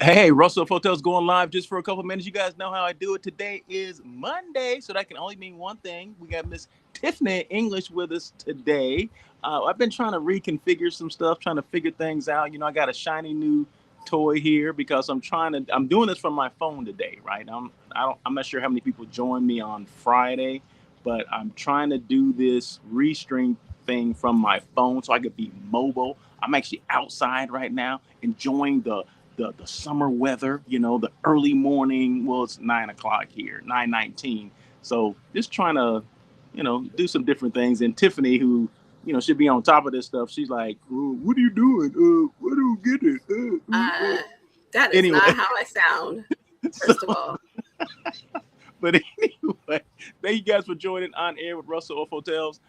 Hey, Russell Hotel's going live just for a couple minutes. You guys know how I do it. Today is Monday, so that can only mean one thing. We got Miss Tiffany English with us today. I've been trying to reconfigure some stuff, trying to figure things out. I got a shiny new toy here because I'm doing this from my phone today, right? I'm not sure how many people joined me on Friday, but I'm trying to do this restream thing from my phone so I could be mobile. I'm actually outside right now enjoying the summer weather, the early morning. Well, it's 9 o'clock here, 9:19. So just trying to, do some different things. And Tiffany, who should be on top of this stuff, she's like, "What are you doing? I don't get it." Uh, that is Anyway, not how I sound, so first of all. but anyway, thank you guys for joining On Air with Russell of Hotels.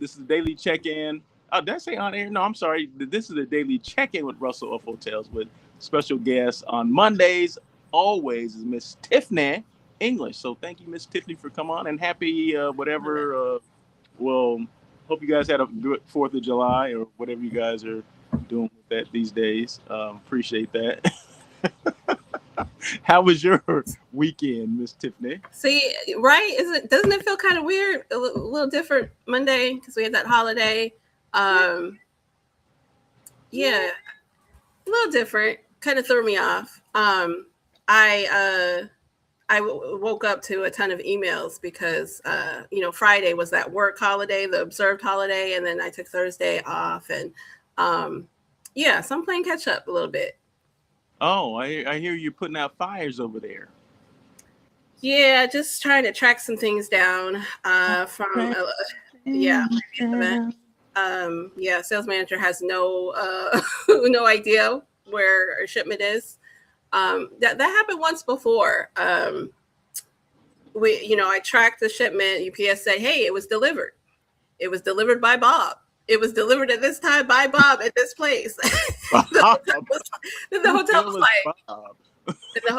This is the daily check-in. Did I say on air? No, I'm sorry. This is the daily check-in with Russell of Hotels with special guests on Mondays. Always is Miss Tiffany English. So thank you, Miss Tiffany, for coming on and happy Love it. whatever. Well, hope you guys had a good 4th of July or whatever you guys are doing with that these days. Appreciate that. How was your weekend, Miss Tiffany? See, right? Doesn't it feel kind of weird? A little different Monday because we had that holiday. Yeah. Um, yeah, a little different. Kind of threw me off. I woke up to a ton of emails because Friday was that work holiday, the observed holiday, and then I took Thursday off, and yeah, so I'm playing catch up a little bit. Oh, I hear you putting out fires over there. Yeah, just trying to track some things down from yeah, previous event. Yeah, sales manager has no no idea where a shipment is. That happened once before. I tracked the shipment. UPS said, "Hey, it was delivered. It was delivered by Bob. It was delivered at this time by Bob at this place." Bob, The who hotel the hell was is like, Bob?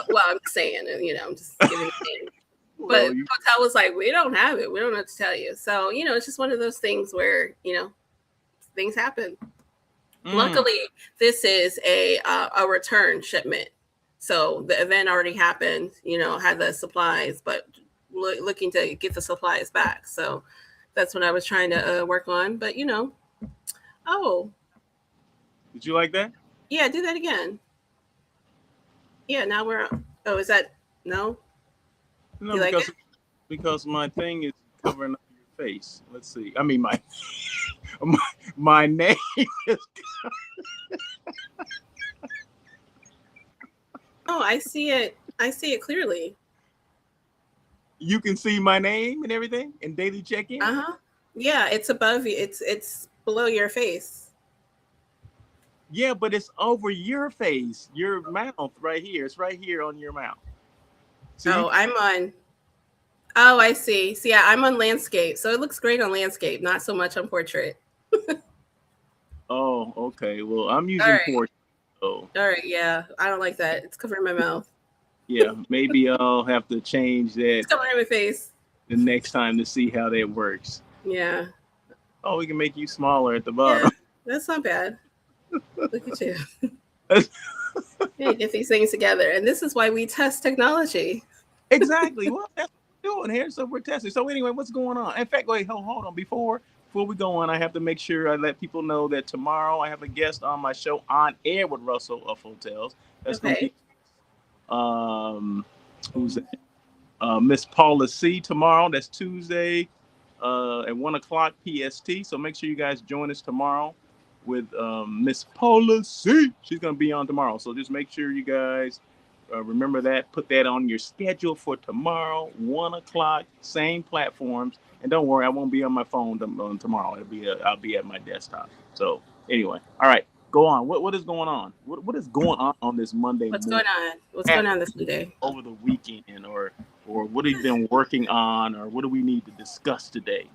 well, I'm saying, I'm just giving a name. But Well, the you. hotel was like, we don't have it. We don't know what to tell you. So, it's just one of those things where, things happen. Mm, Luckily, this is a return shipment. So the event already happened, had the supplies, but looking to get the supplies back. So that's what I was trying to work on. But, oh, did you like that? yeah, do that again. Yeah, now we're, oh, is that, no? No, You like it? because my thing is covering up your face. Let's see. I mean my, my name is. Oh, I see it. I see it clearly. You can see my name and everything in daily check-in. Uh-huh. Yeah, it's above you. It's below your face. Yeah, but it's over your face, your mouth right here. It's right here on your mouth. So you Oh, can. I'm on. Oh, I see. So yeah, I'm on landscape. So it looks great on landscape, not so much on portrait. Oh, okay. Well, I'm All using right. portrait. So All right, yeah. I don't like that. It's covering my mouth. yeah, maybe I'll have to change that It's covering my face. the next time to see how that works. Yeah. Oh, we can make you smaller at the Yeah. bottom. That's not bad. Look at you. Yeah, get these things together. And this is why we test technology. Exactly. Well, that's what we're doing here. So we're testing. So anyway, what's going on? In fact, wait, hold on. Before we go on, I have to make sure I let people know that tomorrow I have a guest on my show On Air with Russell of Hotels. That's going to be Okay. um who's that? Miss Paula C tomorrow. That's Tuesday at 1 o'clock PST. So make sure you guys join us tomorrow with Miss Paula C. She's gonna be on tomorrow. So just make sure you guys remember that. Put that on your schedule for tomorrow, 1 o'clock, same platforms. And don't worry, I won't be on my phone tomorrow. I'll be at my desktop. So anyway, all right, go on. What is going on? What is going on this Monday What's morning? going on? What's going on this Monday? Over the weekend, or what have you been working on, or what do we need to discuss today?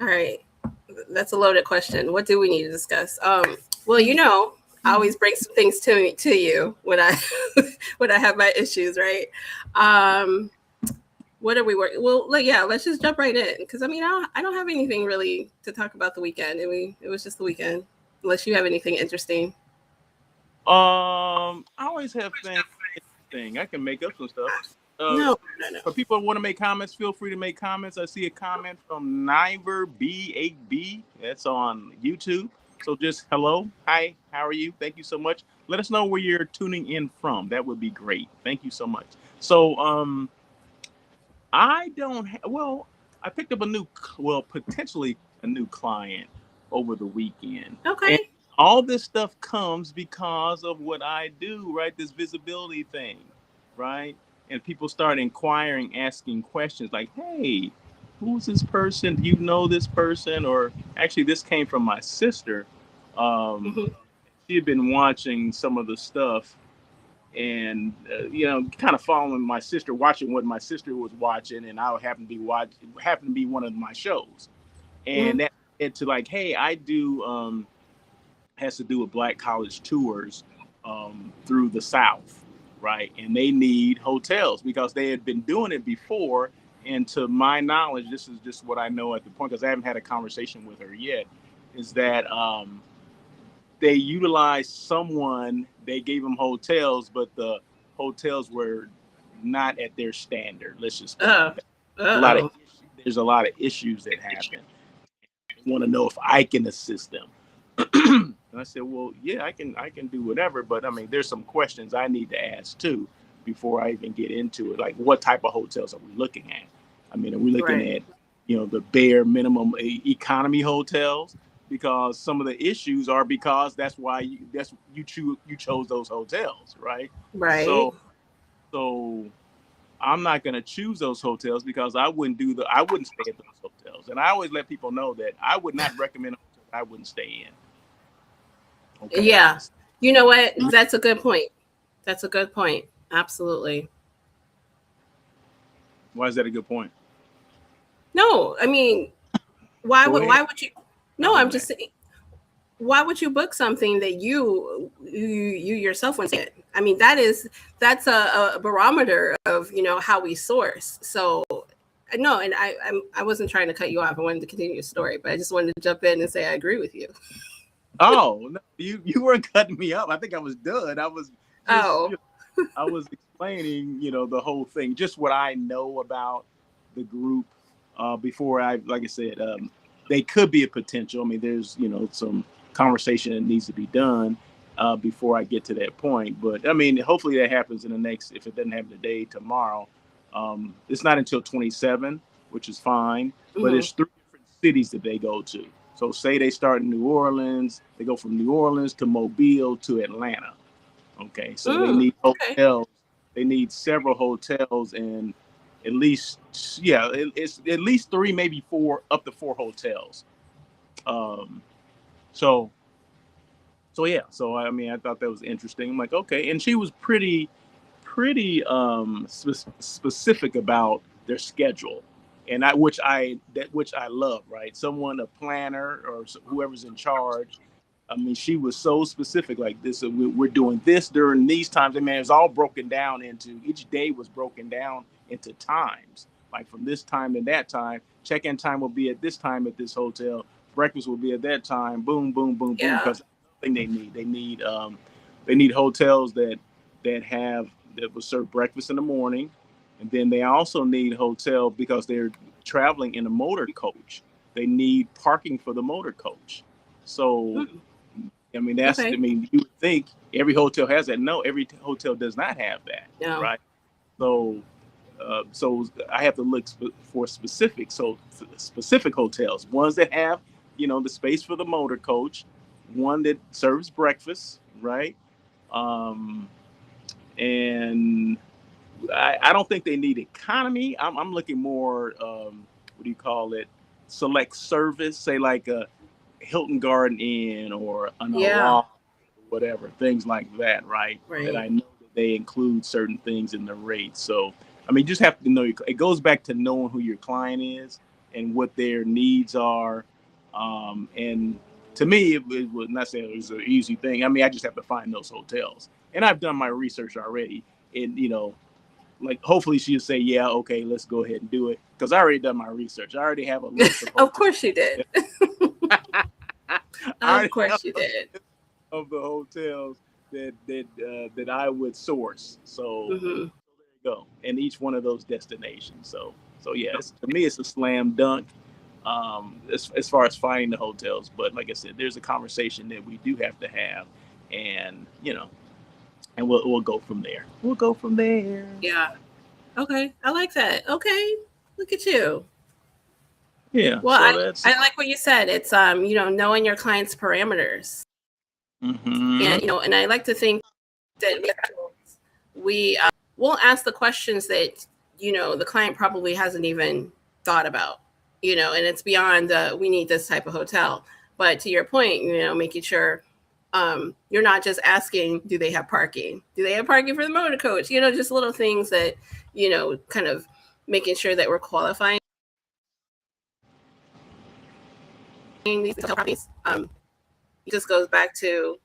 All right. That's a loaded question. What do we need to discuss? Well, I always bring some things to you when I when I have my issues, right? Um, what are we working? Well, yeah, let's just jump right in because I don't have anything really to talk about the weekend. It was just the weekend, unless you have anything interesting. I always always have things interesting. I can make up some stuff. Uh, No, no, no. for people who want to make comments, feel free to make comments. I see a comment from Niver B8B. That's on YouTube. So just hello, hi, how are you? Thank you so much. Let us know where you're tuning in from. That would be great. Thank you so much. So I don't. Well, I picked up a new, well, potentially a new client over the weekend, and Okay. all this stuff comes because of what I do, right? This visibility thing, right? And people start inquiring, asking questions like, "Hey, who's this person? Do you know this person?" Or actually, this came from my sister. Um, Hmm. she had been watching some of the stuff and kind of following my sister, watching what my sister was watching, and I happened to be one of my shows, Hmm. and that led to like, hey, I do has to do with Black college tours through the South, right? And they need hotels because they had been doing it before, and to my knowledge, this is just what I know at the point because I haven't had a conversation with her yet, is that they utilized someone, they gave them hotels, but the hotels were not at their standard. Let's just put it Uh, like that. A lot of uh-oh. there's a lot of issues that happen. They want to know if I can assist them. And I said, well, yeah, I can do whatever, but I mean, there's some questions I need to ask too before I even get into it. Like, what type of hotels are we looking at? I mean, are we looking Right. at, the bare minimum economy hotels? Because some of the issues are because you chose those hotels, right? Right. So I'm not going to choose those hotels because I wouldn't stay at those hotels. And I always let people know that I would not recommend a hotel that I wouldn't stay in. Okay. Yeah. You know what? That's a good point. That's a good point. Absolutely. Why is that a good point? No, I mean, why Go would ahead. why would you? Tell No, me, I'm man. just saying. Why would you book something that you yourself wouldn't see? I mean, that's a barometer of how we source. So no, and I wasn't trying to cut you off. I wanted to continue your story, but I just wanted to jump in and say I agree with you. Oh no, you weren't cutting me up. I think I was done. I was just Oh, I was explaining, the whole thing, just what I know about the group. Before like I said, they could be a potential. I mean, there's some conversation that needs to be done before I get to that point. But I mean, hopefully that happens in the next. If it doesn't happen today, tomorrow. It's not until 27, which is fine. But hmm, it's 3 different cities that they go to. So say they start in New Orleans, they go from New Orleans to Mobile to Atlanta. Okay, so they need okay, hotels. They need several hotels and at least, yeah, it's at least 3, maybe 4, up to 4 hotels. Um, so yeah. So I mean, I thought that was interesting. I'm like, okay, and she was pretty specific about their schedule, and which I love. Right, someone, a planner or whoever's in charge. I mean, she was so specific. Like this, we're doing this during these times. I mean, it's all broken down into each day was broken down into times. Like from this time to that time, check-in time will be at this time at this hotel. Breakfast will be at that time. Boom, boom, boom, boom. yeah, Because thing they need hotels that will serve breakfast in the morning, and then they also need hotel because they're traveling in a motor coach. They need parking for the motor coach. So mm, I mean, okay, you would think every hotel has that. No, every hotel does not have that, no, right? So, so I have to look for specific hotels, ones that have, the space for the motor coach, one that serves breakfast, right? Um, and I don't think they need economy. I'm looking more, what do you call it? Select service, say like a Hilton Garden Inn or an yeah, Alara, whatever, things like that, right? That right, I know that they include certain things in the rate. So, I mean, you just have to know. It goes back to knowing who your client is and what their needs are. And to me, it was not saying it was an easy thing. I mean, I just have to find those hotels, and I've done my research already. And like hopefully she'll say, yeah, okay, let's go ahead and do it because I already done my research. I already have a list of of hotels. course you did. I Of already have course you a did. of the hotels that I would source. So Hmm. go in each one of those destinations. So yeah, to me it's a slam dunk. As far as finding the hotels, but like I said, there's a conversation that we do have to have, and and we'll go from there. We'll go from there. Yeah. Okay. I like that. Okay. Look at you. Yeah. Well, So that's. I like what you said. It's knowing your client's parameters. Hmm. And I like to think that we will ask the questions that the client probably hasn't even thought about, and it's beyond we need this type of hotel. But to your point, making sure you're not just asking, do they have parking? Do they have parking for the motor coach? Just little things that kind of making sure that we're qualifying these hotel properties. It just goes back to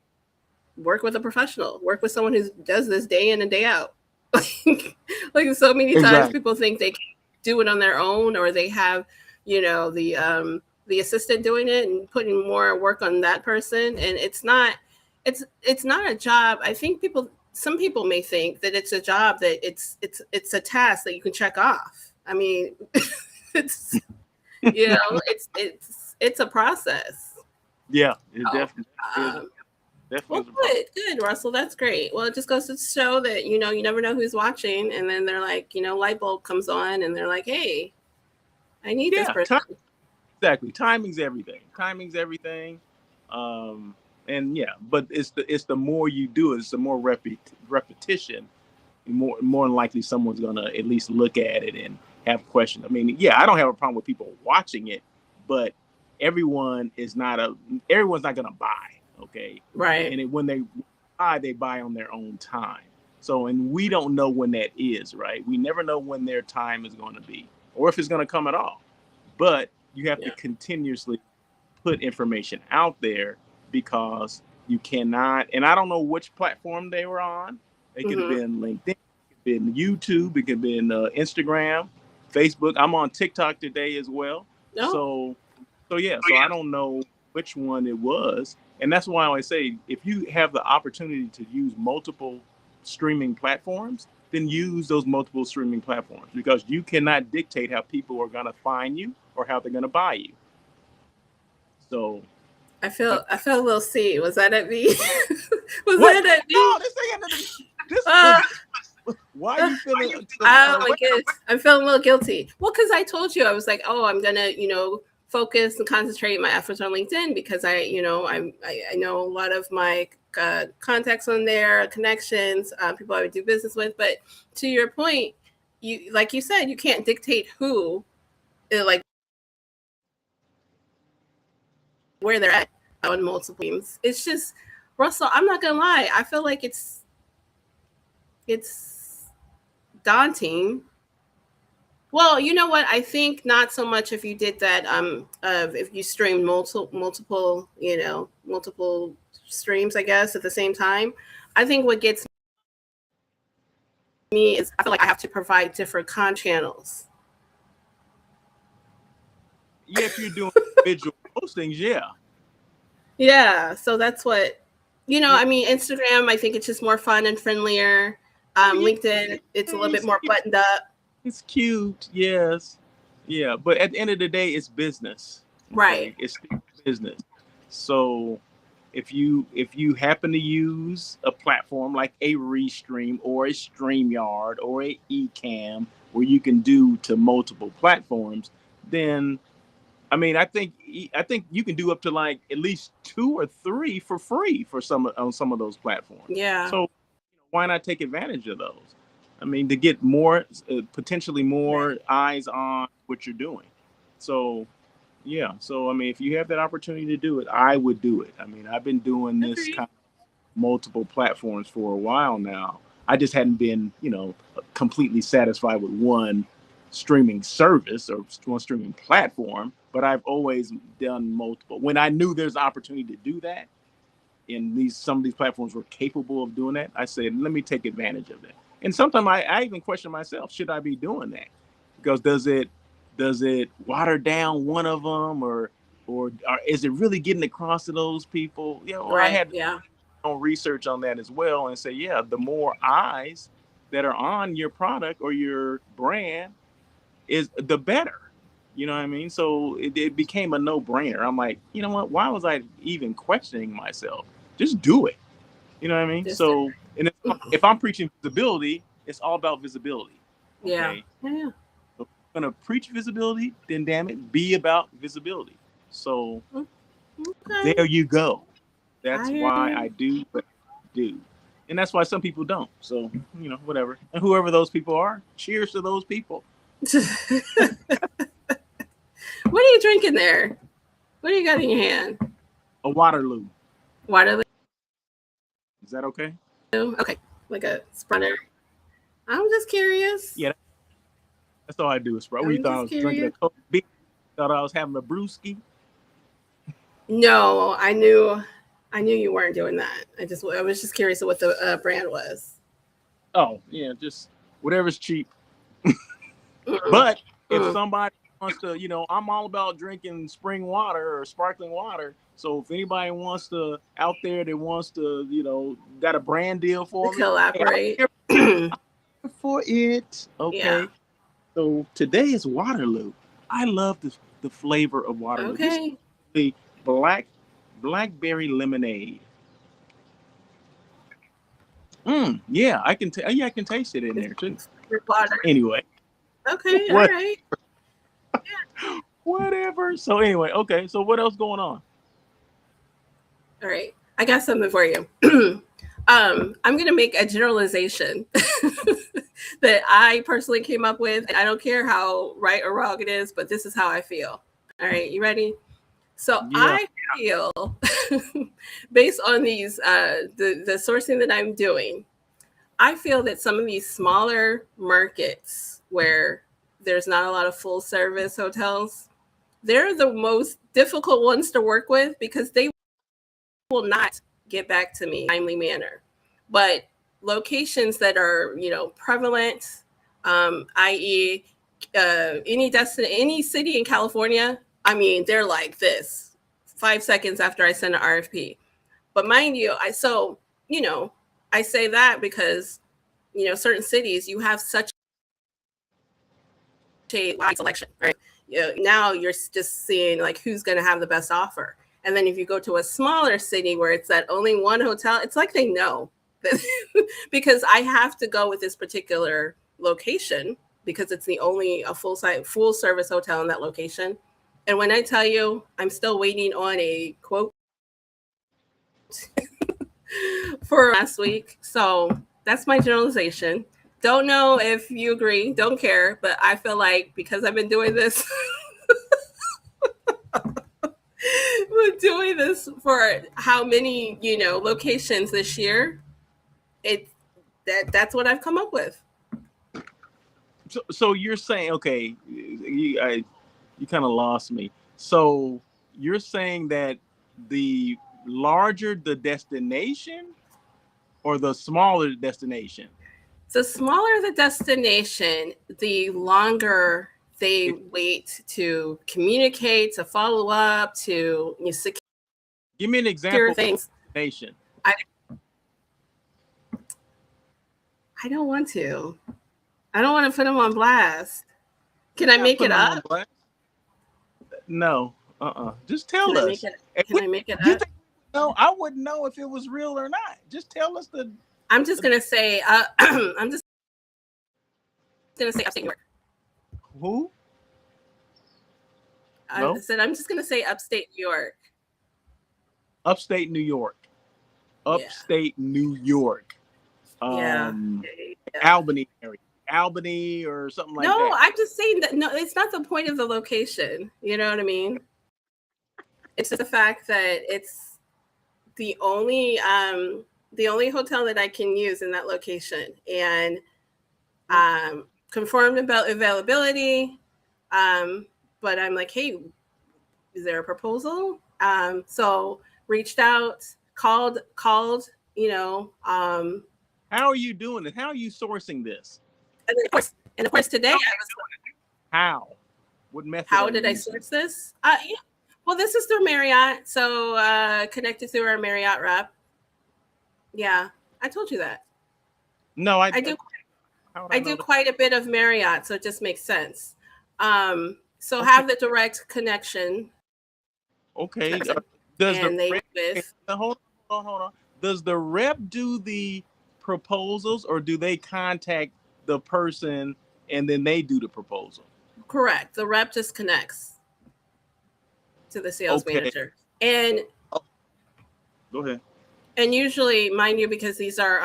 work with a professional, work with someone who does this day in and day out. Like so many times Exactly. people think they can do it on their own, or they have, the assistant doing it and putting more work on that person. And it's not a job. I think some people may think that it's a job, that it's a task that you can check off. I mean, it's it's a process. Yeah, it So, definitely is. um, Definitely well, is a problem. good, Russell. That's great. Well, it just goes to show that you never know who's watching, and then they're like, light bulb comes on, and they're like, "Hey, I need this Yeah, person." exactly. Timing's everything. Timing's everything. Um, and yeah, but it's the more you do it, it's the more repetition, more than likely someone's gonna at least look at it and have questions. I mean, yeah, I don't have a problem with people watching it, but everyone is not a everyone's not gonna buy, okay? Right. When they buy on their own time. So, and we don't know when that is, right? We never know when their time is going to be, or if it's going to come at all. But you have to Yeah. continuously put information out there, because you cannot. And I don't know which platform they were on. It could have Hmm. been LinkedIn, it could have been YouTube, it could have been Instagram, Facebook. I'm on TikTok today as well. No. So yeah, so I don't know which one it was, and that's why I always say, if you have the opportunity to use multiple streaming platforms, then use those multiple streaming platforms, because you cannot dictate how people are going to find you or how they're going to buy you. So, like, I feel a little C. Was that at me? Was what? that at me? No, this ain't nothing. This Uh, was. Why are you feeling oh my goodness, I'm feeling a little guilty. Well, because I told you I was like, oh, I'm gonna, focus and concentrate my efforts on LinkedIn, because I know a lot of my contacts on there, connections, people I would do business with. But to your point, like you said, you can't dictate who, like where they're at on multiple teams. It's just, Russell, I'm not gonna lie, I feel like it's daunting. Well, you know what? I think not so much if you did that. If you stream multiple, multiple streams, I guess at the same time. I think what gets me is I feel like I have to provide different channels. Yeah, if you're doing individual postings, yeah. Yeah, so that's what Yeah. I mean, Instagram, I think it's just more fun and friendlier. Oh yeah, LinkedIn, it's a little bit more buttoned up. it's cute, yes, yeah. But at the end of the day, it's business. Right. Okay, it's still business. So if you happen to use a platform like a Restream or a StreamYard or a Ecamm, where you can do to multiple platforms, then I think you can do up to like at least two or three for free for some of those platforms. Yeah. So why not take advantage of those? I mean, to get more, potentially more eyes on what you're doing. So yeah, so I mean, if you have that opportunity to do it, I would do it. I mean, I've been doing this Agreed. kind of multiple platforms for a while now. I just hadn't been, completely satisfied with one streaming service or one streaming platform, but I've always done multiple. When I knew there's an opportunity to do that, and some of these platforms were capable of doing that, I said, let me take advantage of that. And sometimes I even question myself, should I be doing that? Because does it water down one of them, or is it really getting across to those people? Well, I Right. had Yeah. own research on that as well and say, yeah, the more eyes that are on your product or your brand is the better. You know what I mean? So it became a no brainer. I'm like, you know what? Why was I even questioning myself? Just do it. You know what I mean? Just So, and if I'm preaching visibility, it's all about visibility. yeah. Okay. Yeah. So if I'm going to preach visibility, then damn it, be about visibility. So Okay. there you go. That's why I I do what I do. And that's why some people don't. So, whatever. And whoever those people are, cheers to those people. What are you drinking there? What do you got in your hand? A Waterloo. Waterloo. Is that okay? Okay, like a Sprunner. I'm just curious. Yeah, that's all I do is Sprite. What, you I'm thought I just was drinking a curious. Coke? Thought I was having a brewski? No, I knew you weren't doing that. I was just curious what the brand was. Oh, yeah, just whatever's cheap. Mm-mm. But if Mm. somebody wants to, I'm all about drinking spring water or sparkling water. So if anybody wants to out there that wants to, got a brand deal for me, hey, I'm Collaborate. here for it. Yeah. Okay. So today is Waterloo. I love the flavor of Waterloo. This is Okay. the blackberry lemonade. Yeah, I can taste it in It's there too. water. Anyway, Okay. All what right. whatever. So anyway, okay. So what else going on? All right. I got something for you. I'm going to make a generalization that I personally came up with. I don't care how right or wrong it is, but this is how I feel. All right. You ready? So Yeah. I feel, based on these, the sourcing that I'm doing, I feel that some of these smaller markets where there's not a lot of full service hotels, they're the most difficult ones to work with because they will not get back to me in a timely manner. But locations that are, prevalent, i.e., any city in California, I mean, they're like this 5 seconds after I send an RFP. But mind you, you know, I say that because, certain cities, you have such a wide selection, right? Now you're just seeing like who's going to have the best offer. And then if you go to a smaller city where it's that only one hotel, it's like they know because I have to go with this particular location because it's the only a full service hotel in that location. And when I tell you, I'm still waiting on a quote for last week. So that's my generalization. Don't know if you agree, don't care, but I feel like because I've been doing this been doing this for how many, locations this year, that's what I've come up with. So you're saying, okay, you kind of lost me. So you're saying that the larger the destination or the smaller the destination? The smaller the destination, the longer they It, wait to communicate, to follow up, to Give me an secure example of things. destination. I, I don't want to. I don't want to put them on blast. Can I You're not make it putting them on up? blast. No. Just Can tell I make us. it? And Can I make it you up? think no? I wouldn't know if it was real or not. Just tell us the I'm just gonna say. I'm just gonna say upstate New York. who? I No. said I'm just gonna say upstate New York. Upstate New York. Yeah. Upstate New York. Yeah. Um, Yeah. Albany area. Albany or something like No, that. I'm just saying that. No, it's not the point of the location. You know what I mean? It's just the fact that it's the only hotel that I can use in that location, and confirmed about availability. Um, but I'm like, hey, is there a proposal? So reached out, called, How are you doing it? How are you sourcing this? and of course today I was. How? What method How are did you I using? source this? Yeah. Well, this is through Marriott, so connected through our Marriott rep. Yeah, I told you that. No, I do. how would I I know do that? quite a bit of Marriott, so it just makes sense. So Okay, have the direct connection, okay. person, Does the and they rep, okay, with hold on. Does the rep do the proposals, or do they contact the person and then they do the proposal? correct. The rep just connects to the sales Okay. manager, and Oh, go ahead. usually, mind you, because these are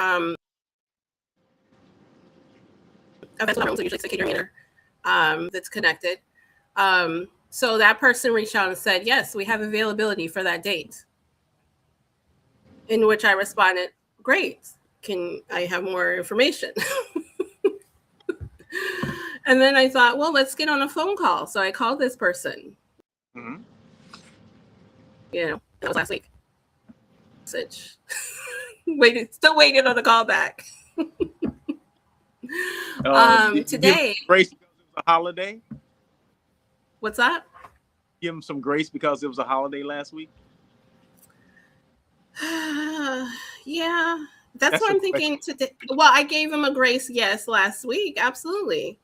events, so usually it's a catering manager that's connected. So that person reached out and said, "Yes, we have availability for that date." In which I responded, "Great. Can I have more information?" And then I thought, well, let's get on a phone call. So I called this person. Hmm. That was last week. Message. Still waiting on a call back. Did you give them Today, grace because it was a holiday? what's that? Give them some grace because it was a holiday last week? Yeah, that's That's what the I'm question. thinking today. Well, I gave him a grace, yes, last week, absolutely.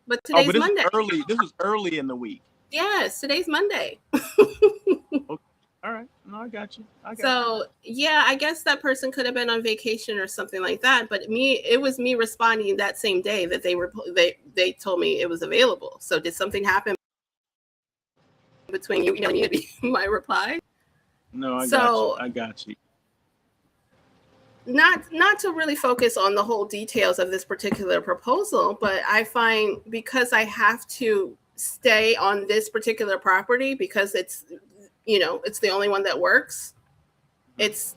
But Oh, but today's Monday. this was early in the week. Yes, today's Monday. Okay. All right. No, I got you. I got you. So yeah, I guess that person could have been on vacation or something like that. But it was me responding that same day that they told me it was available. So did something happen between you and me? My reply. No, I got you. So I got you. not to really focus on the whole details of this particular proposal, but I find because I have to stay on this particular property because it's the only one that works. It's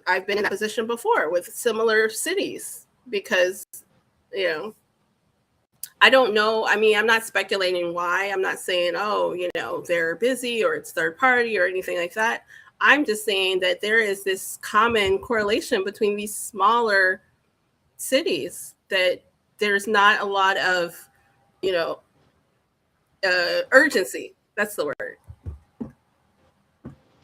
I've been in that position before with similar cities because you know I don't know. I mean, I'm not speculating why. I'm not saying, oh, they're busy or it's third party or anything like that. I'm just saying that there is this common correlation between these smaller cities that there's not a lot of, you know, urgency. That's the word.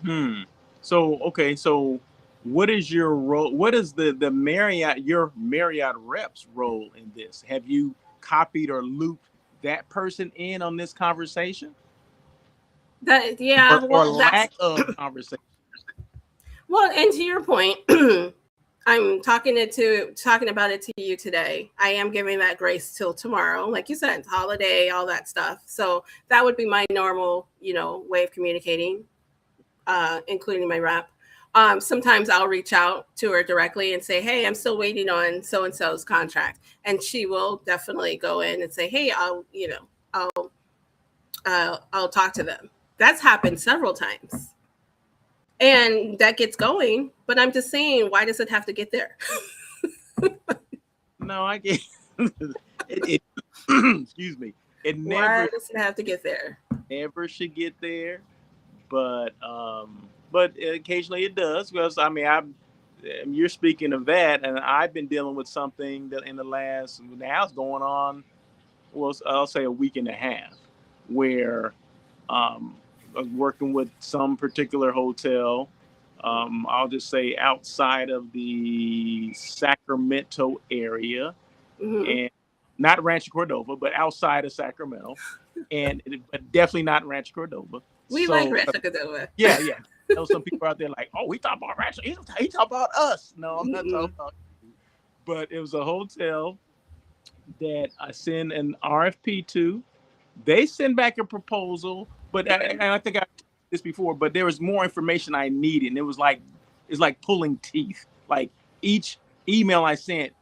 Hmm. So okay. So what is your role? What is the Marriott your Marriott reps role in this? Have you copied or looped that person in on this conversation, That yeah, or well, that's lack of conversation? well, and to your point, I'm talking about it to you today. I am giving that grace till tomorrow, like you said, holiday, all that stuff. So that would be my normal, way of communicating, including my rep. Sometimes I'll reach out to her directly and say, "Hey, I'm still waiting on so and so's contract," and she will definitely go in and say, "Hey, I'll talk to them." That's happened several times, and that gets going. But I'm just saying, why does it have to get there? No, I get it. Excuse me. It Why does it have to get there? never should get there, but occasionally it does. Because I mean, you're speaking of that, and I've been dealing with something that in the last now it's going on. Well, I'll say a week and a half, where I was working with some particular hotel. I'll just say outside of the Sacramento area, Hmm. and not Rancho Cordova, but outside of Sacramento, but definitely not Rancho Cordova. We like So Rancho. yeah, yeah. I know some people out there like, oh, we talk about Rancho. He talk about us. No, I'm not Mm-mm. talking about you. But it was a hotel that I send an RFP to. They send back a proposal, and I think I told this before, but there was more information I needed. And it's like pulling teeth. Like each email I sent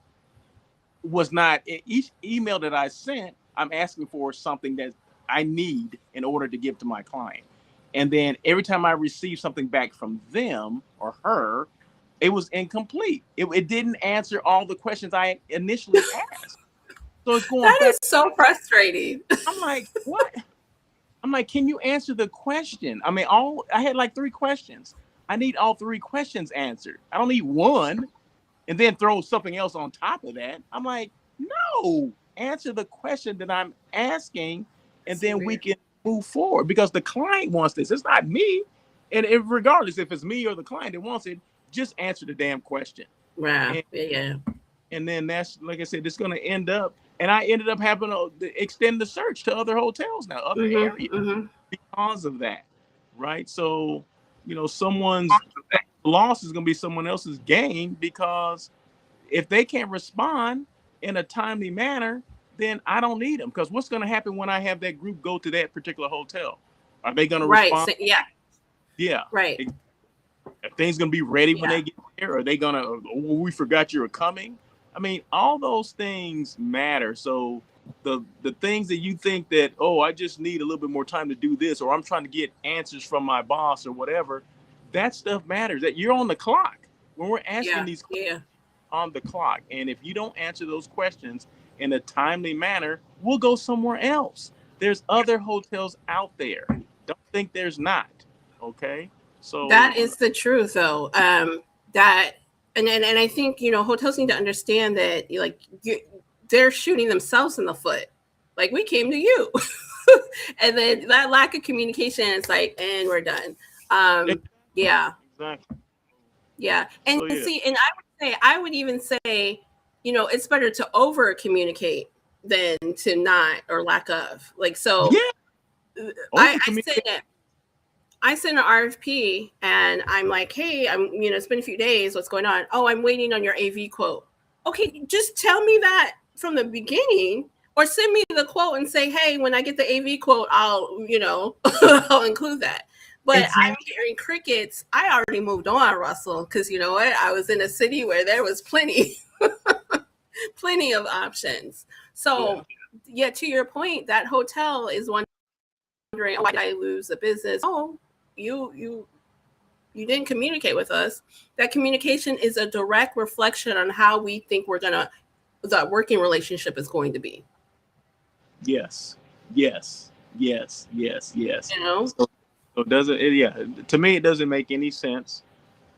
was not each email that I sent, I'm asking for something that I need in order to give to my client. And then every time I receive something back from them or her, it was incomplete. It didn't answer all the questions I initially asked. So it's going That back. is so frustrating. I'm like, what? I'm like, can you answer the question? I mean, all I had like three questions. I need all three questions answered. I don't need one and then throw something else on top of that. I'm like, no, answer the question that I'm asking, and So then we weird. can move forward because the client wants this. It's not me. And regardless if it's me or the client that wants it, just answer the damn question. Wow. And, Yeah. and then that's, like I said, it's going to end up, and I ended up having to extend the search to other hotels now, other areas because of that, right? So, someone's loss is going to be someone else's gain, because if they can't respond in a timely manner, then I don't need them. Because what's going to happen when I have that group go to that particular hotel? Are they going to Right. respond? So, yeah. Yeah. Right. Are things going to be ready when Yeah. they get there? Are they going to, oh, we forgot you were coming? I mean, all those things matter. So the things that you think that, oh, I just need a little bit more time to do this, or I'm trying to get answers from my boss or whatever, that stuff matters. That you're on the clock when we're asking these questions. On the clock, and if you don't answer those questions in a timely manner, we'll go somewhere else. There's other hotels out there. Don't think there's not. Okay, so That is the truth, though. That and I think hotels need to understand that they're shooting themselves in the foot. Like, we came to you, and then that lack of communication, it's like, and we're done. Yeah, exactly. yeah, and So, yeah. see, and I would even say, it's better to over communicate than to not, or lack of. Like, so Yeah. I said that. I sent an RFP and I'm like, hey, it's been a few days. What's going on? Oh, I'm waiting on your AV quote. Okay, just tell me that from the beginning, or send me the quote and say, hey, when I get the AV quote, I'll I'll include that. But exactly. I'm hearing crickets. I already moved on, Russell, because you know what? I was in a city where there was plenty of options. So yeah, to your point, that hotel is wondering, why did I lose the business? Oh, you didn't communicate with us. That communication is a direct reflection on how we think that working relationship is going to be. Yes. So does it? Yeah. To me, it doesn't make any sense.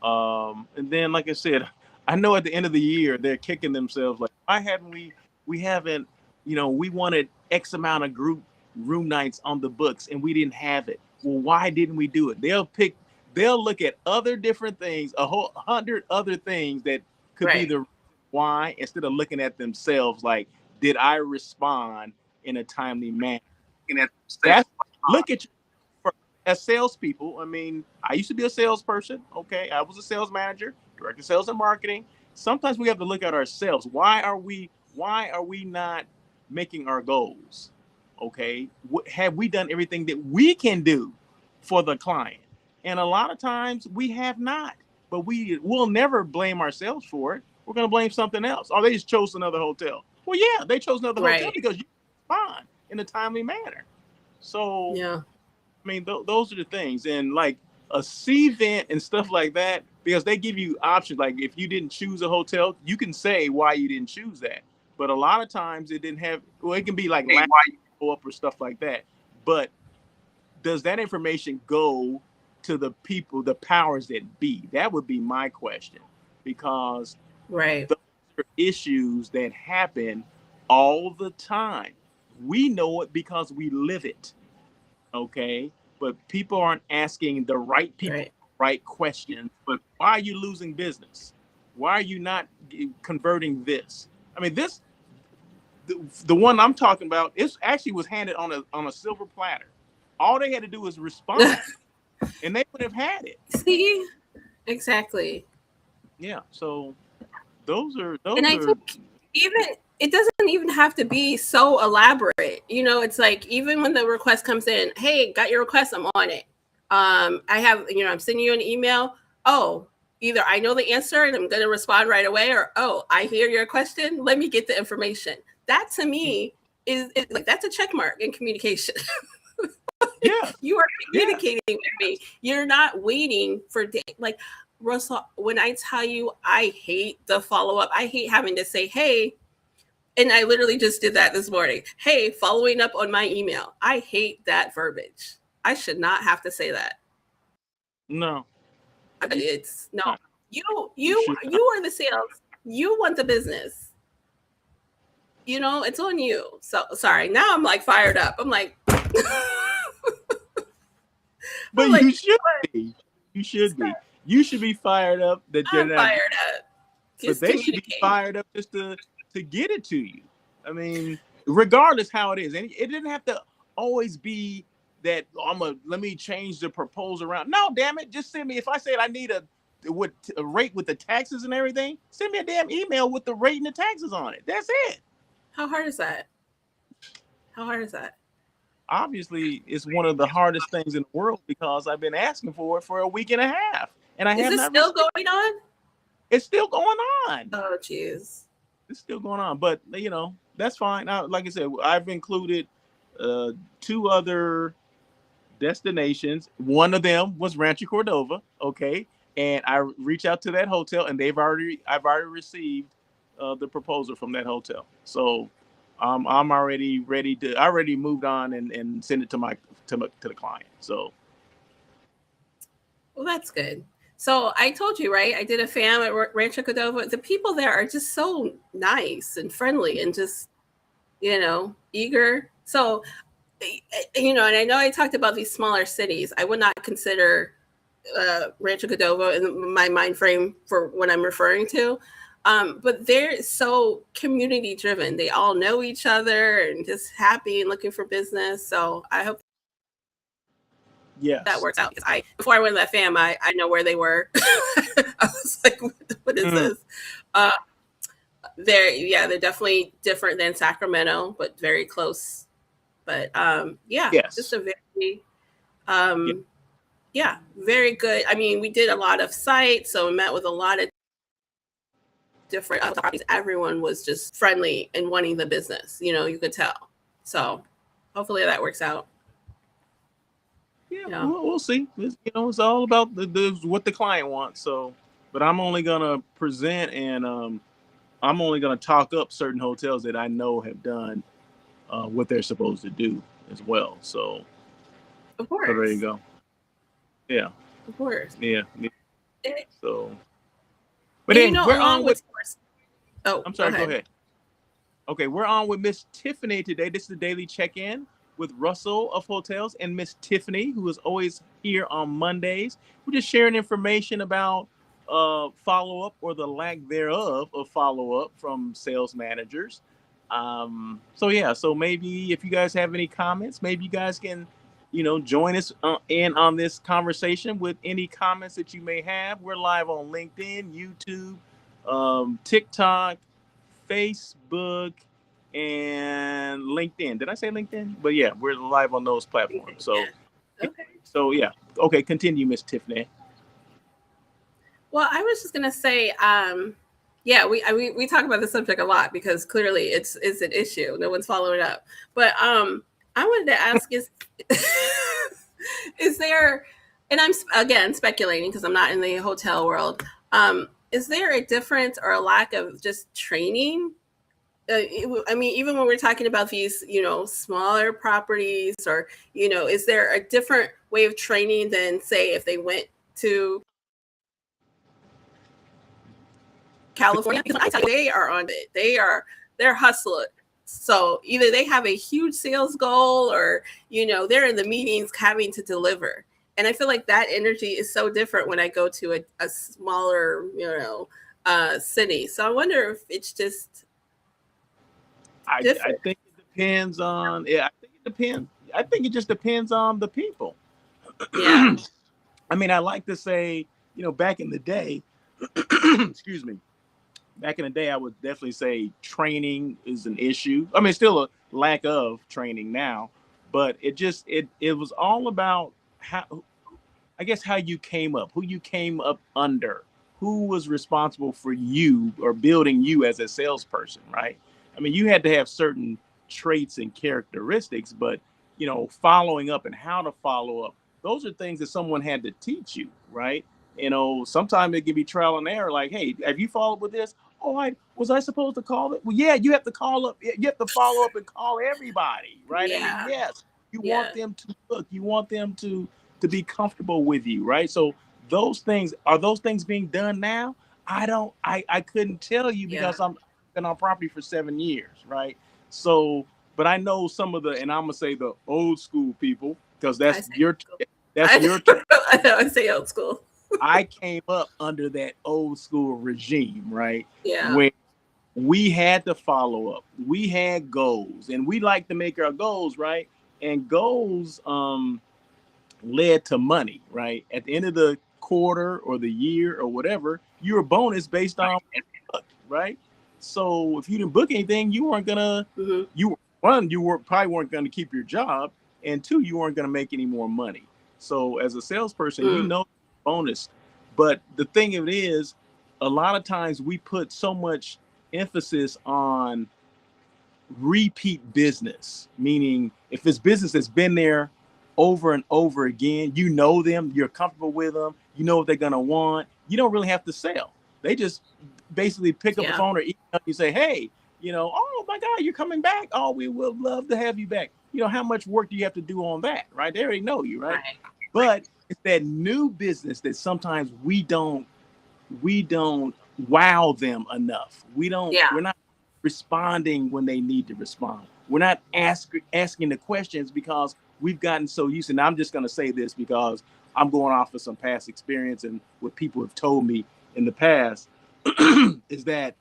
And then, like I said, I know at the end of the year they're kicking themselves like, why haven't we haven't, we wanted X amount of group room nights on the books and we didn't have it. Well, why didn't we do it? They'll look at other different things, a whole 100 other things that could be the why, instead of looking at themselves like, did I respond in a timely manner? Look at you. As salespeople, I mean, I used to be a salesperson. Okay, I was a sales manager, director of sales and marketing. Sometimes we have to look at ourselves. Why are we not making our goals? Okay, have we done everything that we can do for the client? And a lot of times we have not. But we'll never blame ourselves for it. We're going to blame something else. Oh, they just chose another hotel. Well, yeah, they chose another hotel because you respond in a timely manner. So yeah. I mean, those are the things. And like a C-vent and stuff like that, because they give you options. Like if you didn't choose a hotel, you can say why you didn't choose that. But a lot of times it didn't have, well, it can be like why you go up or stuff like that. But does that information go to the people, the powers that be? That would be my question. Because those are issues that happen all the time. We know it because we live it. Okay, but people aren't asking the right people right questions. But why are you losing business? Why are you not converting this? I mean, the one I'm talking about, it actually was handed on a silver platter. All they had to do was respond, and they would have had it. See, exactly. Yeah. So those are. And I think even. It doesn't even have to be so elaborate. It's like, even when the request comes in, hey, got your request, I'm on it. I have, I'm sending you an email. Oh, either I know the answer and I'm going to respond right away, or, oh, I hear your question. Let me get the information. That to me is like, that's a check mark in communication. Yeah. You are communicating with me. You're not waiting for like, Russell, when I tell you, I hate the follow-up. I hate having to say, hey, and I literally just did that this morning. Hey, following up on my email. I hate that verbiage. I should not have to say that. No. It's no. You are the sales. You want the business. It's on you. So sorry. Now I'm like fired up. I'm like But you should be. You should be. You should be fired up that they're I'm not, fired up. but Just they should be communicate. fired up just to get it to you. I mean, regardless how it is, and it didn't have to always be that let me change the proposal around. No, damn it, just send me. If I said I need a rate with the taxes and everything, send me a damn email with the rate and the taxes on it. That's it. How hard is that? How hard is that? Obviously, it's one of the hardest things in the world because I've been asking for it for a week and a half, and I Is have this not still received. going on? It's still going on. Oh, jeez. It's still going on, but that's fine. Now, like I said, I've included uh, two other destinations. One of them was Rancho Cordova, okay, and I reached out to that hotel, and I've already received the proposal from that hotel. So I'm already ready to. I already moved on and send it to the client. So Well, that's good. So I told you, right? I did a fam at Rancho Cordova. The people there are just so nice and friendly and just, eager. So, and I know I talked about these smaller cities. I would not consider Rancho Cordova in my mind frame for what I'm referring to. But they're so community driven. They all know each other and just happy and looking for business. So I hope that yes. works out. Because before I went to that fam, I know where they were. I was like, what is Mm, this? Uh, they're definitely different than Sacramento, but very close. But just yes. a very Yeah. um, very good. I mean, we did a lot of sites, so we met with a lot of different properties. Everyone was just friendly and wanting the business. You could tell. So hopefully that works out. Yeah, Yeah. we'll see. It's all about the what the client wants. So, but I'm only gonna present and I'm only gonna talk up certain hotels that I know have done what they're supposed to do as well. Of So there you course. go. Yeah, Of course. yeah. Yeah. And, So, but and then we're on along with. with sports. Oh, I'm go sorry. Go ahead. ahead. Okay, we're on with Miss Tiffany today. This is the daily check-in with Russell of Hotels and Miss Tiffany, who is always here on Mondays. We're just sharing information about follow-up or the lack thereof of follow-up from sales managers. So yeah, so maybe if you guys have any comments, maybe you guys can, join us in on this conversation with any comments that you may have. We're live on LinkedIn, YouTube, TikTok, Facebook, and LinkedIn. Did I say LinkedIn? But yeah, we're live on those platforms. So, Yeah. Okay. so yeah. Okay, continue, Miss Tiffany. Well, I was just gonna say, yeah, we talk about the subject a lot because clearly it's an issue. No one's following up. But I wanted to ask is there, and I'm again speculating because I'm not in the hotel world. Is there a difference or a lack of just training? I mean, even when we're talking about these, smaller properties, or is there a different way of training than, say, if they went to California? Because I tell you, they are on it. They're hustling. So either they have a huge sales goal, or they're in the meetings having to deliver. And I feel like that energy is so different when I go to a smaller, city. So I wonder if it's just I different. think it depends on. Yeah, I think it depends. I think it just depends on the people. Yeah. I mean, I like to say, back in the day, excuse me, back in the day, I would definitely say training is an issue. I mean, still a lack of training now, but it was all about how, I guess, how you came up, who you came up under, who was responsible for you or building you as a salesperson, right? I mean, you had to have certain traits and characteristics, but following up and how to follow up, those are things that someone had to teach you, right? Sometimes it can be trial and error. Like, hey, have you followed with this? Oh, I supposed to call it? Well, yeah, you have to call up. You have to follow up and call everybody, right? I mean, Yeah. yes, you want Yeah. them to look, you want them to be comfortable with you, right? So those things being done now? I couldn't tell you Yeah. because I'm been on property for 7 years, right? So, but I know some of the, and I'm gonna say the old school people because I say old school. that's I, your term. I know I say old school. I came up under that old school regime, right? Yeah. Where we had to follow up. We had goals, and we like to make our goals, right? And goals led to money, right? At the end of the quarter or the year or whatever, you're a bonus based on right. So if you didn't book anything, you weren't gonna Hmm. you one you were probably weren't gonna keep your job, and two, you weren't gonna make any more money. So as a salesperson, you Mm. know bonus, but the thing of it is, a lot of times we put so much emphasis on repeat business, meaning if it's business that's been there over and over again, you know them, you're comfortable with them, you know what they're gonna want. You don't really have to sell. They just basically pick up the Yeah. phone or email you, say, hey, oh my God, you're coming back. Oh, we would love to have you back. How much work do you have to do on that, right? They already know you, right? Right. But it's that new business that sometimes we don't wow them enough. Yeah. We're not responding when they need to respond. We're not asking the questions because we've gotten so used to. And I'm just going to say this because I'm going off of some past experience and what people have told me in the past is that,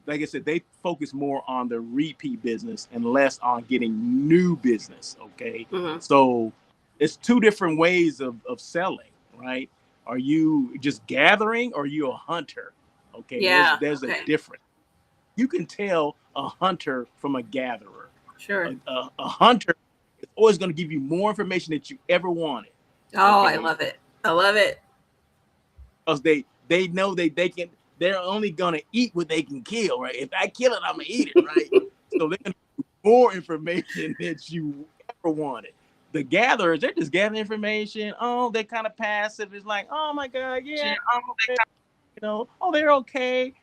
like I said, they focus more on the repeat business and less on getting new business. Okay. Hmm. So it's two different ways of selling, right? Are you just gathering or are you a hunter? Okay. There's Yeah. there's a Okay. difference. You can tell a hunter from a gatherer. Sure. A hunter is always going to give you more information that you ever wanted. Oh, I Okay. love it. I love it. Because they know they're only gonna eat what they can kill, right? If I kill it, I'm gonna eat it, right? So they're gonna give you more information that you ever wanted. The gatherers, they're just gathering information. Oh, they're kind of passive. It's like, oh my God, yeah, oh, they're okay.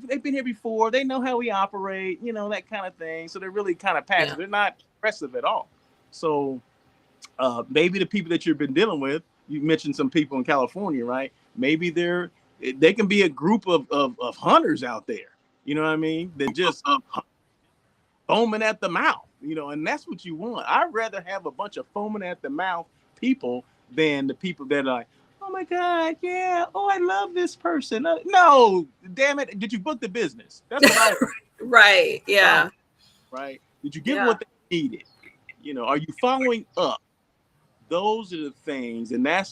They've been here before. They know how we operate, that kind of thing. So they're really kind of Yeah. passive. They're not aggressive at all. So maybe the people that you've been dealing with, you mentioned some people in California, right? Maybe they can be a group of hunters out there. You know what I mean? They're just foaming at the mouth, and that's what you want. I'd rather have a bunch of foaming at the mouth people than the people that are like, oh my God, yeah, oh, I love this person. No, damn it. Did you book the business? That's what I Right. Yeah. right? Did you give them Yeah. what they needed? Are you following up? Those are the things, and I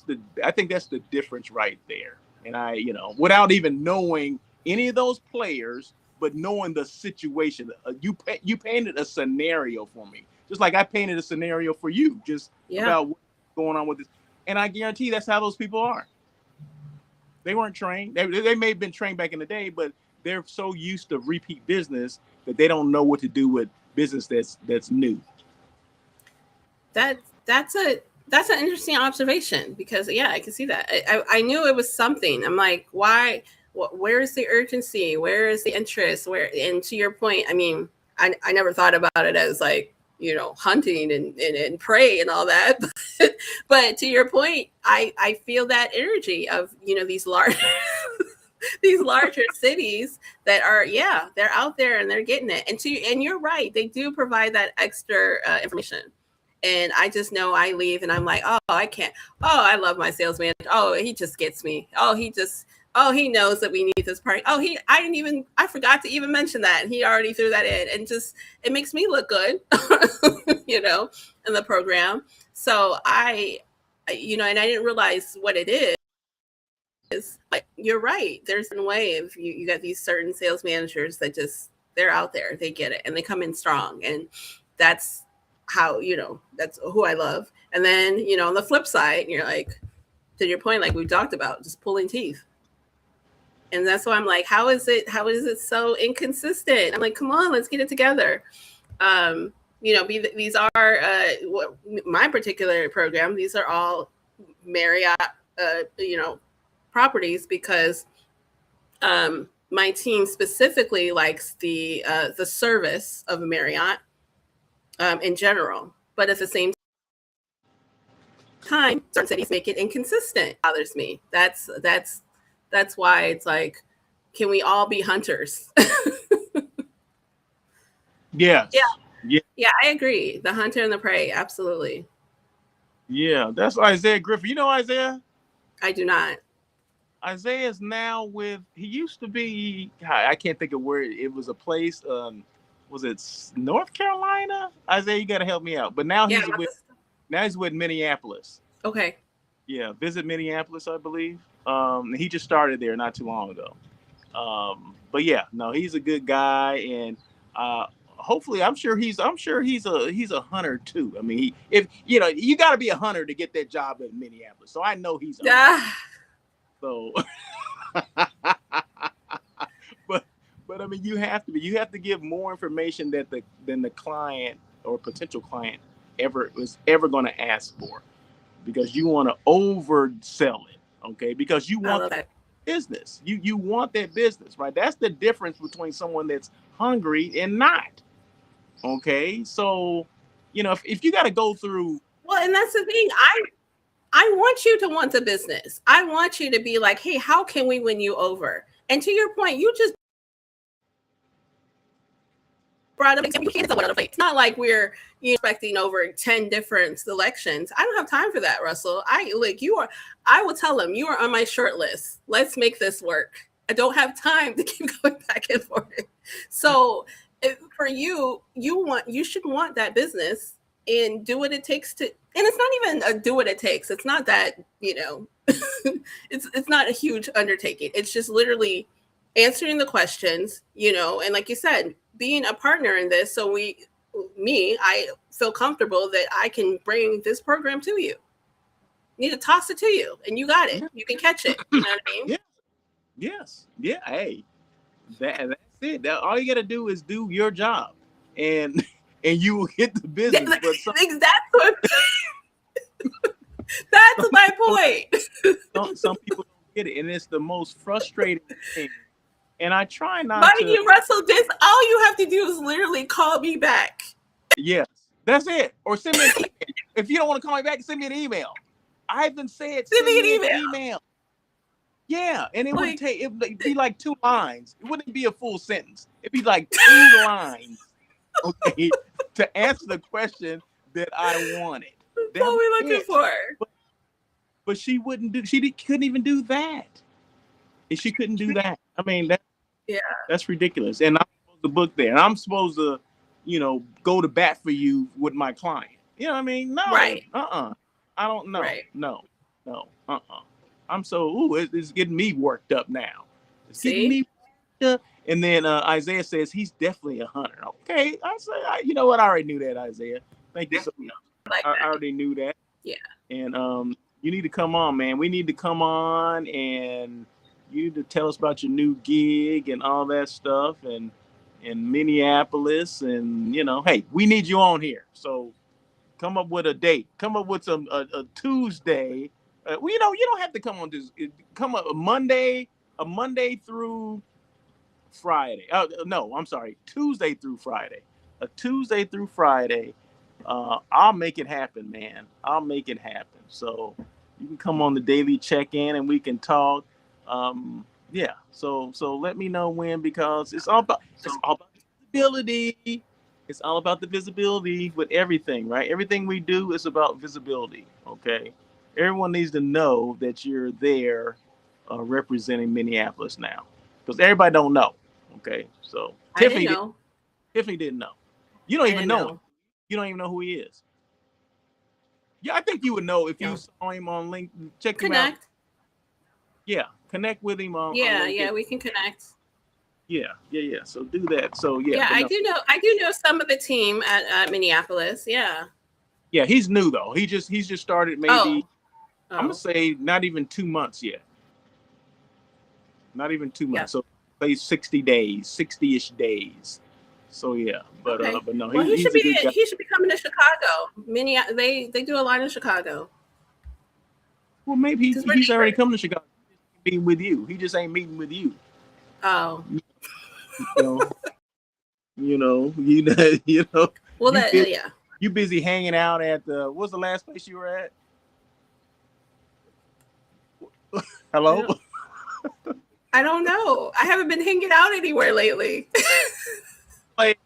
think that's the difference right there. And without even knowing any of those players, but knowing the situation, you painted a scenario for me, just like I painted a scenario for you, just Yeah. about what's going on with this. And I guarantee that's how those people are. They weren't trained. They may have been trained back in the day, but they're so used to repeat business that they don't know what to do with business that's new. That that's an interesting observation because yeah, I can see that. I knew it was something. I'm like, why? Where is the urgency? Where is the interest? Where? And to your point, I mean, I never thought about it as like hunting and prey and all that. But to your point, I feel that energy of these large these larger cities that are they're out there and they're getting it. And you're right, they do provide that extra information. And I just know I leave and I'm like, oh, I can't. Oh, I love my sales manager. Oh, he just gets me. Oh, he knows that we need this part. Oh, I forgot to even mention that. And he already threw that in. And just, it makes me look good, in the program. So and I didn't realize what it is. But you're right. There's a way of you got these certain sales managers that just, they're out there, they get it, and they come in strong. And that's how that's who I love. And then on the flip side, you're like, to your point, like we talked about, just pulling teeth. And that's why I'm like, how is it so inconsistent? I'm like, come on, let's get it together. These are my particular program, these are all Marriott properties because my team specifically likes the service of Marriott in general. But at the same time, certain cities make it inconsistent. It bothers me. That's why it's like, can we all be hunters? Yes. Yeah, Yeah. yeah, I agree. The hunter and the prey, absolutely. Yeah. That's Isaiah Griffin. You know Isaiah? I do not. Isaiah's now with. He used to be. I can't think of where it was. A place. Was it North Carolina? Isaiah, you got to help me out. But now Yeah. he's with Minneapolis. Okay. Yeah, visit Minneapolis, I believe. He just started there not too long ago. But yeah, no, he's a good guy, and hopefully, I'm sure he's a hunter too. I mean, if you got to be a hunter to get that job in Minneapolis. So I know he's a hunter. Yeah. So, but but I mean, you have to give more information than the client or potential client ever going to ask for, because you want to oversell it, okay? Because you I want love that that. business. You want that business, right? That's the difference between someone that's hungry and not. Okay, so if you got to go through, Well, and that's the thing. I want you to want the business. I want you to be like, hey, how can we win you over? And to your point, you just brought up it's not like we're expecting over 10 different selections. I don't have time for that, Russell. I will tell them you are on my short list. Let's make this work. I don't have time to keep going back and forth. So for you should want that business and do what it takes to, and it's not even a do what it takes. It's not that, it's not a huge undertaking. It's just literally answering the questions, and like you said, being a partner in this. So I feel comfortable that I can bring this program to you. Need to toss it to you, and you got it. You can catch it. You know what I mean? yeah, yes, yeah, hey, that's it. All you got to do is do your job, and and you will get the business. But that's my point. Some people don't get it, and it's the most frustrating thing. And I try not Mind to. you, Russell, all you have to do is literally call me back. Yes, that's it. Or send me an email. If you don't want to call me back, send me an email. I even said Send me an email. Yeah, and it'd be like 2 lines. It wouldn't be a full sentence. It'd be like 3 lines, okay, to answer the question that I wanted. That's all we're looking for. But she wouldn't do. Couldn't even do that. She couldn't do that. I mean, that's ridiculous. And I'm supposed to book there, and I'm supposed to, go to bat for you with my client. You know what I mean? No. Right. I don't know. Right. No. I'm so it's getting me worked up now. It's getting me worked up. And then Isaiah says he's definitely a hunter. Okay, I say, you know what? I already knew that, Isaiah. Thank you so much. I already knew that. Yeah. And you need to come on, man. We need to come on, and you need to tell us about your new gig and all that stuff, and in Minneapolis, and hey, we need you on here. So come up with a date. Come up with a Tuesday. You don't have to come on this. Come up a Monday through Friday. No, I'm sorry, Tuesday through Friday. A Tuesday through Friday. I'll make it happen, man. I'll make it happen. So you can come on the daily check-in and we can talk. Yeah. So let me know when, because it's all about visibility. It's all about the visibility with everything, right? Everything we do is about visibility. Okay. Everyone needs to know that you're there representing Minneapolis now, because everybody don't know. Okay. So Tiffany didn't know. You don't even know him. You don't even know who he is. Yeah, I think you would know if you saw him on LinkedIn. Check him out. Yeah, connect with him on. Yeah, we can connect. Yeah. So do that. So yeah, I do know some of the team at Minneapolis. Yeah. Yeah, he's new though. He just started maybe. I'm gonna say not even 2 months yet. Not even 2 months. Yeah. So play 60-ish days. So yeah, but no, he should be coming to Chicago. They do a lot in Chicago. Well, maybe he's already coming to Chicago. He's meeting with you. He just ain't meeting with you. Oh. You know. Well, you busy hanging out at what's the last place you were at? Hello? I don't know. I haven't been hanging out anywhere lately. Like,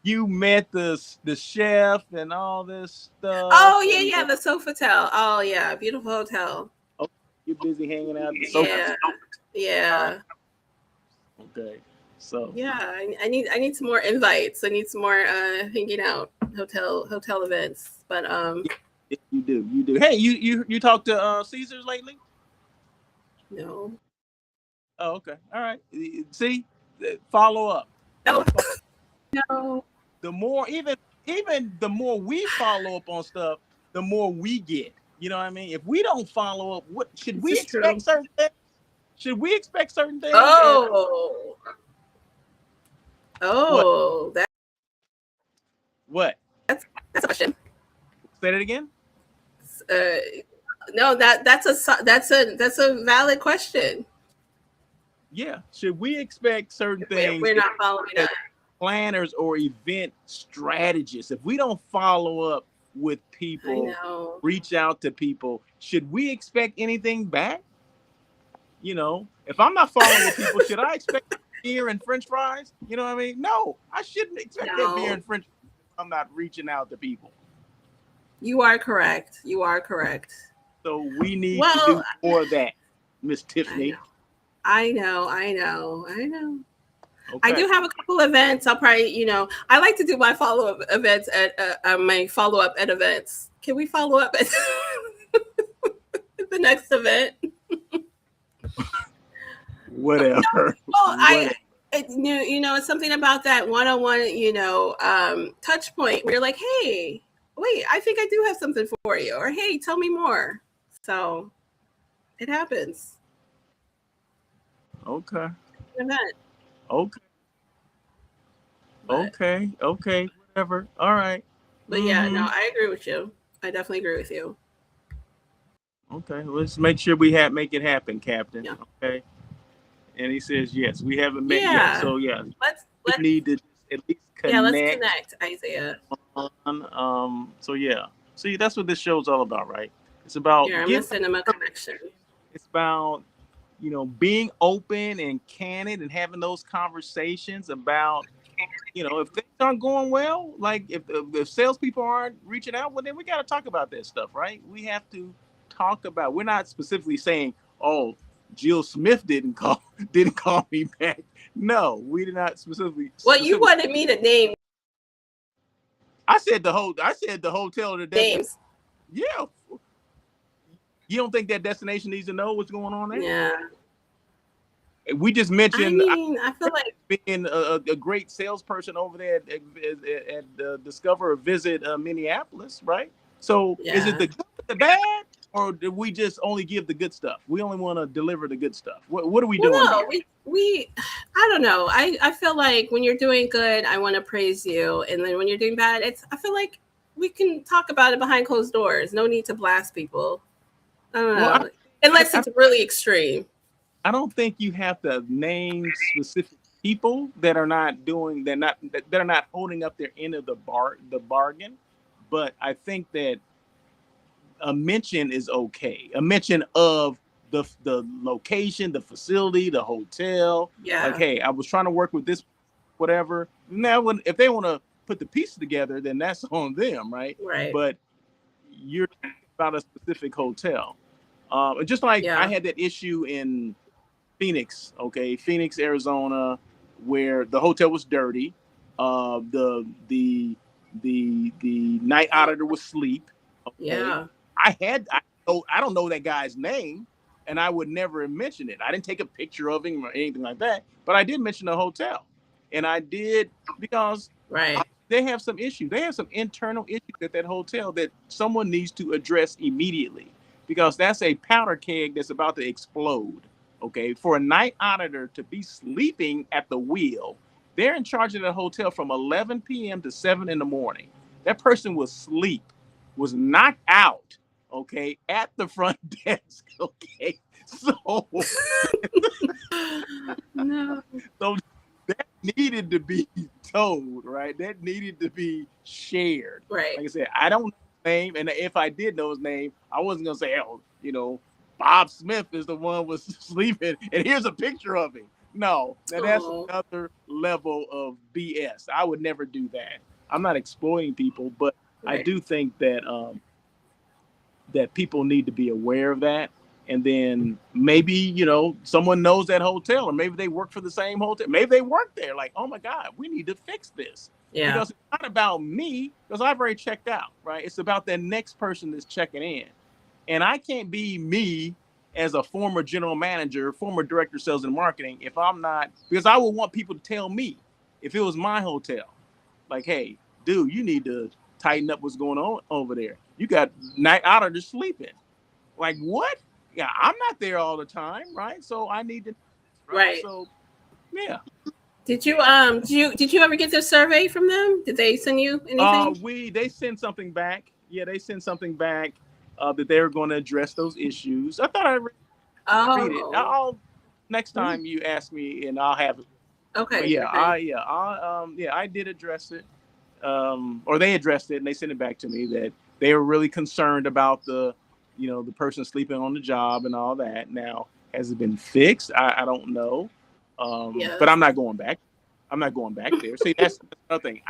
you met the chef and all this stuff. Oh yeah, the Sofitel. Oh yeah, beautiful hotel. You're busy hanging out. Yeah. Yeah. Okay. So Yeah. I need some more invites. I need some more hanging out hotel events. But yeah, you do. You do. Hey, you talked to Caesars lately? no. Oh, okay. All right. See, follow up. No. No. The more even the more we follow up on stuff, the more we get. You know what I mean? If we don't follow up, what should This we is expect true. certain things? Should we expect certain things? And Oh. what? Oh, What? that's a question. Say that again? Uh, no, that's a valid question. Yeah. Should we expect certain things We're not following as up. planners or event strategists? If we don't follow up with I people, know. reach out to people, should we expect anything back? You know, if I'm not following with people, should I expect beer and French fries? You know what I mean? No, I shouldn't expect that beer No, and French fries if I'm not reaching out to people. you are correct. You are correct. So we need to Well, do more of that, Miss I know. Tiffany. I know. I know. I know. I Okay. do have a couple events. I'll probably, I like to do my follow up events at my follow up at events. Can we follow up at the next event? Whatever. Well, Whatever. it's something about that one-on-one, touch point where you're like, hey, wait, I think I do have something for you, or hey, tell me more. So it happens. Okay. Event, Okay. but Okay. Whatever. All right. yeah, no, Mm-hmm. I agree with you. I definitely agree with you. Okay. Let's make sure we make it happen, Captain. Yeah, Okay. And he says yes. We haven't met yet. yeah. So yeah, we Let's need to at least let's connect connect, Isaiah. on. So yeah. See, that's what this show's all about, right? It's about Here, I'm gonna giving. send him a connection. It's about being open and candid and having those conversations about if things aren't going well, like if salespeople aren't reaching out, well then we got to talk about that stuff, right? We have to talk about. We're not specifically saying, oh, Jill Smith didn't call me back. No, we did not Well, you wanted me to name I said the hotel of the destination. names. Yeah. You don't think that destination needs to know what's going on there? Yeah. We just I mentioned mean, I feel like being a great salesperson over there at Discover or Visit Minneapolis, right? So is it yeah. the good, the bad, or do we just only give the good stuff? We only want to deliver the good stuff. What are we Well, doing no, here? we I don't know. I feel like when you're doing good, I want to praise you, and then when you're doing bad, I feel like we can talk about it behind closed doors. No need to blast people. I don't Well, know, unless it's really extreme. I don't think you have to name specific people that are not that are not holding up their end of the bargain, but I think that a mention is okay. A mention of the location, the facility, the hotel. Like, Yeah. hey, I was trying to work with this, whatever. Now, if they want to put the pieces together, then that's on them, right? Right. But you're talking about a specific hotel. Just like I Yeah. had that issue in Phoenix, okay, Phoenix, Arizona, where the hotel was dirty. The night auditor was asleep. Okay, Yeah. I don't know that guy's name, and I would never mention it. I didn't take a picture of him or anything like that, but I did mention the hotel, and I did because Right. they have some issues. They have some internal issues at that hotel that someone needs to address immediately because that's a powder keg that's about to explode. Okay, for a night auditor to be sleeping at the wheel, they're in charge of the hotel from 11 p.m. to 7 in the morning. That person was asleep, was knocked out, okay, at the front desk. Okay, so No. so that needed to be told, right? That needed to be shared. Right. Like I said, I don't know his name, and if I did know his name, I wasn't gonna say, oh, Bob Smith is the one was sleeping, and here's a picture of him. No, that's Oh. another level of BS. I would never do that. I'm not exploiting people, but I Right. do think that that people need to be aware of that. and then maybe someone knows that hotel, or maybe they work for the same hotel, maybe they work there. Like, oh my God, we need to fix this. Yeah. Because it's not about me, because I've already checked out, right? It's about that next person that's checking in. And I can't be me as a former general manager, former director of sales and marketing, if I'm not, because I would want people to tell me if it was my hotel, like, hey, dude, you need to tighten up what's going on over there. You got night auditors sleeping. Like, what? Yeah, I'm not there all the time, right? So I need to, right? Right. So, yeah. Did you ever get this survey from them? Did they send you anything? They sent something back. Yeah, they sent something back that they were going to address those issues. I thought I read it. Oh. I'll next time you ask me, and I'll have it. But Okay. yeah, Okay. I did address it, or they addressed it, and they sent it back to me that they were really concerned about the person sleeping on the job and all that. Now, has it been fixed? I don't know, but Yes. I'm not going back. I'm not going back there. See, that's another thing.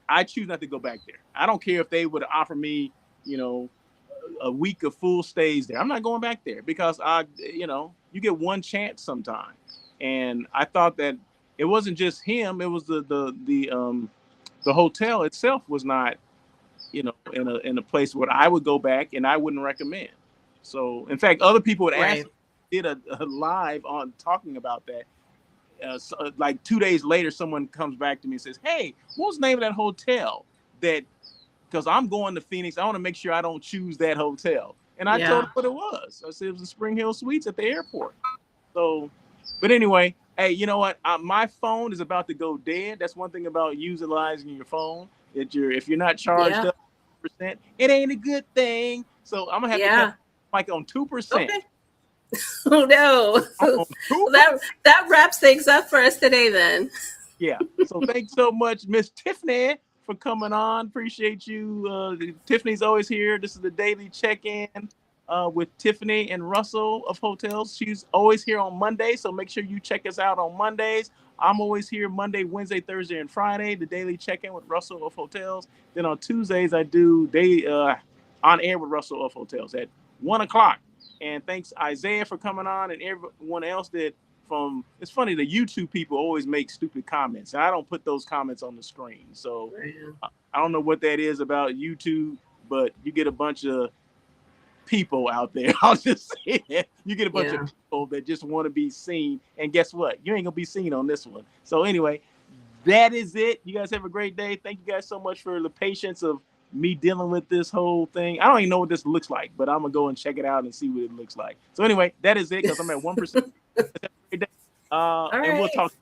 I choose not to go back there. I don't care if they would offer me, a week of full stays there. I'm not going back there because you get one chance sometime. And I thought that it wasn't just him. It was the hotel itself was not, in a place where I would go back and I wouldn't recommend. So, in fact, other people would ask, Right. did a live on talking about that. So, like 2 days later, someone comes back to me and says, "Hey, what's the name of that hotel that?" Because I'm going to Phoenix, I want to make sure I don't choose that hotel. And I told Yeah. them what it was. I said it was the Spring Hill Suites at the airport. So, but anyway, hey, you know what? My phone is about to go dead. That's one thing about utilizing your phone. That if you're not charged Yeah. up 100%, it ain't a good thing. So I'm gonna have to cut Yeah. like on 2%. Okay. Oh no. I'm on Well, 2%. that wraps things up for us today then. Yeah. So thanks so much, Miss Tiffany, for coming on. Appreciate you. Tiffany's always here. This is the daily check-in with Tiffany and Russell of Hotels. She's always here on Monday, so make sure you check us out on Mondays. I'm always here Monday, Wednesday, Thursday, and Friday, the daily check-in with Russell of Hotels. Then on Tuesdays, I do on air with Russell of Hotels at 1 o'clock. And thanks, Isaiah, for coming on, and everyone else that it's funny, the YouTube people always make stupid comments. I don't put those comments on the screen. So I don't know what that is about YouTube, but you get a bunch of people out there. I'll just say that. You get a bunch of Yeah. people that just want to be seen. And guess what? You ain't going to be seen on this one. So anyway, that is it. You guys have a great day. Thank you guys so much for the patience of me dealing with this whole thing. I don't even know what this looks like, but I'm going to go and check it out and see what it looks like. So anyway, that is it because I'm at 1%. All And we'll right. talk